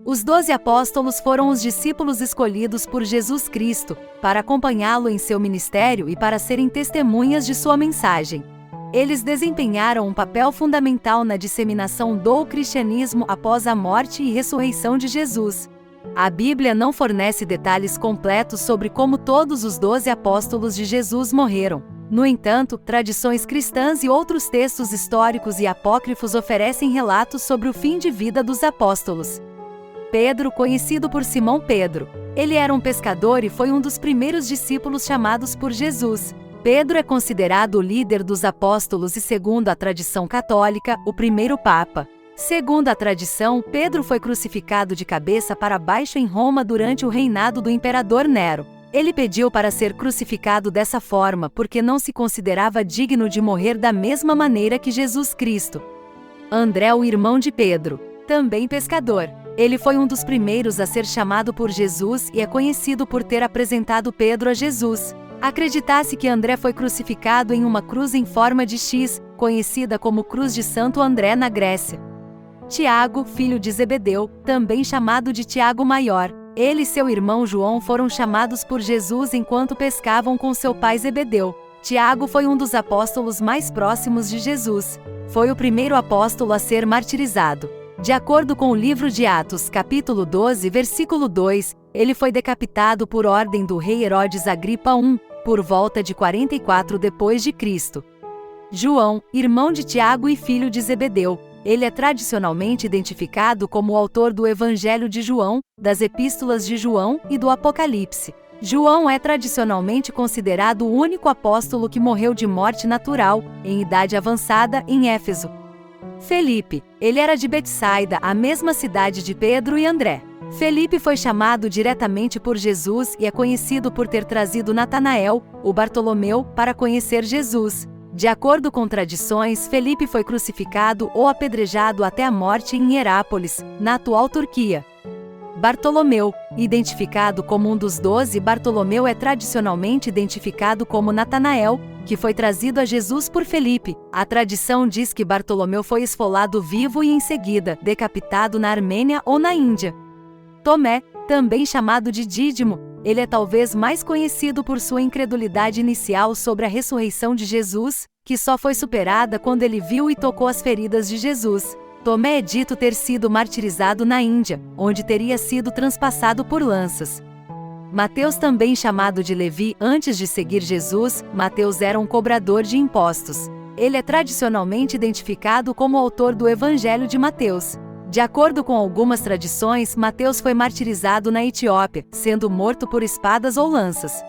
Os 12 apóstolos foram os discípulos escolhidos por Jesus Cristo, para acompanhá-lo em seu ministério e para serem testemunhas de sua mensagem. Eles desempenharam um papel fundamental na disseminação do cristianismo após a morte e ressurreição de Jesus. A Bíblia não fornece detalhes completos sobre como todos os 12 apóstolos de Jesus morreram. No entanto, tradições cristãs e outros textos históricos e apócrifos oferecem relatos sobre o fim de vida dos apóstolos. Pedro, conhecido por Simão Pedro. Ele era um pescador e foi um dos primeiros discípulos chamados por Jesus. Pedro é considerado o líder dos apóstolos e, segundo a tradição católica, o primeiro papa. Segundo a tradição, Pedro foi crucificado de cabeça para baixo em Roma durante o reinado do imperador Nero. Ele pediu para ser crucificado dessa forma porque não se considerava digno de morrer da mesma maneira que Jesus Cristo. André, o irmão de Pedro, também pescador. Ele foi um dos primeiros a ser chamado por Jesus e é conhecido por ter apresentado Pedro a Jesus. Acredita-se que André foi crucificado em uma cruz em forma de X, conhecida como Cruz de Santo André na Grécia. Tiago, filho de Zebedeu, também chamado de Tiago Maior. Ele e seu irmão João foram chamados por Jesus enquanto pescavam com seu pai Zebedeu. Tiago foi um dos apóstolos mais próximos de Jesus. Foi o primeiro apóstolo a ser martirizado. De acordo com o livro de Atos, capítulo 12, versículo 2, ele foi decapitado por ordem do rei Herodes Agripa I, por volta de 44 d.C. João, irmão de Tiago e filho de Zebedeu. Ele é tradicionalmente identificado como o autor do Evangelho de João, das Epístolas de João e do Apocalipse. João é tradicionalmente considerado o único apóstolo que morreu de morte natural, em idade avançada, em Éfeso. Felipe. Ele era de Betsaida, a mesma cidade de Pedro e André. Felipe foi chamado diretamente por Jesus e é conhecido por ter trazido Natanael, o Bartolomeu, para conhecer Jesus. De acordo com tradições, Felipe foi crucificado ou apedrejado até a morte em Herápolis, na atual Turquia. Bartolomeu, identificado como um dos 12, Bartolomeu é tradicionalmente identificado como Natanael, que foi trazido a Jesus por Felipe. A tradição diz que Bartolomeu foi esfolado vivo e em seguida decapitado na Armênia ou na Índia. Tomé, também chamado de Dídimo, ele é talvez mais conhecido por sua incredulidade inicial sobre a ressurreição de Jesus, que só foi superada quando ele viu e tocou as feridas de Jesus. Tomé é dito ter sido martirizado na Índia, onde teria sido transpassado por lanças. Mateus, também chamado de Levi, antes de seguir Jesus, Mateus era um cobrador de impostos. Ele é tradicionalmente identificado como autor do Evangelho de Mateus. De acordo com algumas tradições, Mateus foi martirizado na Etiópia, sendo morto por espadas ou lanças.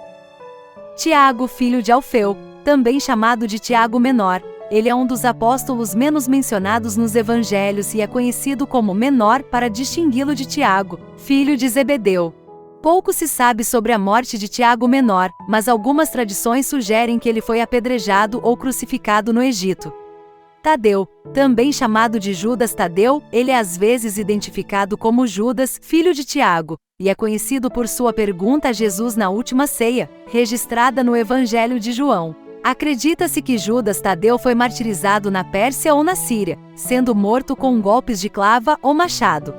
Tiago, filho de Alfeu, também chamado de Tiago Menor. Ele é um dos apóstolos menos mencionados nos evangelhos e é conhecido como Menor para distingui-lo de Tiago, filho de Zebedeu. Pouco se sabe sobre a morte de Tiago Menor, mas algumas tradições sugerem que ele foi apedrejado ou crucificado no Egito. Tadeu, também chamado de Judas Tadeu, ele é às vezes identificado como Judas, filho de Tiago, e é conhecido por sua pergunta a Jesus na última ceia, registrada no Evangelho de João. Acredita-se que Judas Tadeu foi martirizado na Pérsia ou na Síria, sendo morto com golpes de clava ou machado.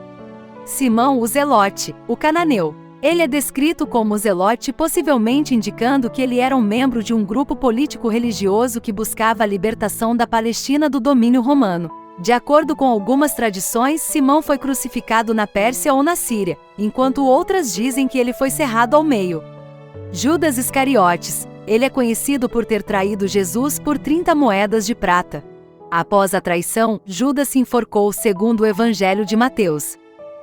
Simão, o Zelote, o cananeu. Ele é descrito como Zelote, possivelmente indicando que ele era um membro de um grupo político-religioso que buscava a libertação da Palestina do domínio romano. De acordo com algumas tradições, Simão foi crucificado na Pérsia ou na Síria, enquanto outras dizem que ele foi cerrado ao meio. Judas Iscariotes. Ele é conhecido por ter traído Jesus por 30 moedas de prata. Após a traição, Judas se enforcou segundo o Evangelho de Mateus.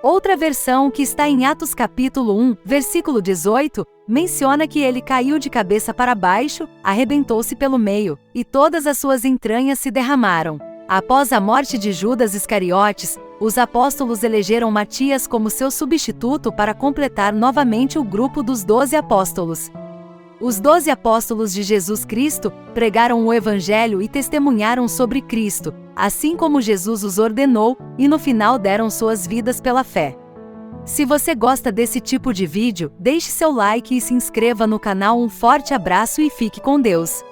Outra versão, que está em Atos capítulo 1, versículo 18, menciona que ele caiu de cabeça para baixo, arrebentou-se pelo meio, e todas as suas entranhas se derramaram. Após a morte de Judas Iscariotes, os apóstolos elegeram Matias como seu substituto para completar novamente o grupo dos 12 apóstolos. Os 12 apóstolos de Jesus Cristo pregaram o Evangelho e testemunharam sobre Cristo, assim como Jesus os ordenou, e no final deram suas vidas pela fé. Se você gosta desse tipo de vídeo, deixe seu like e se inscreva no canal. Um forte abraço e fique com Deus!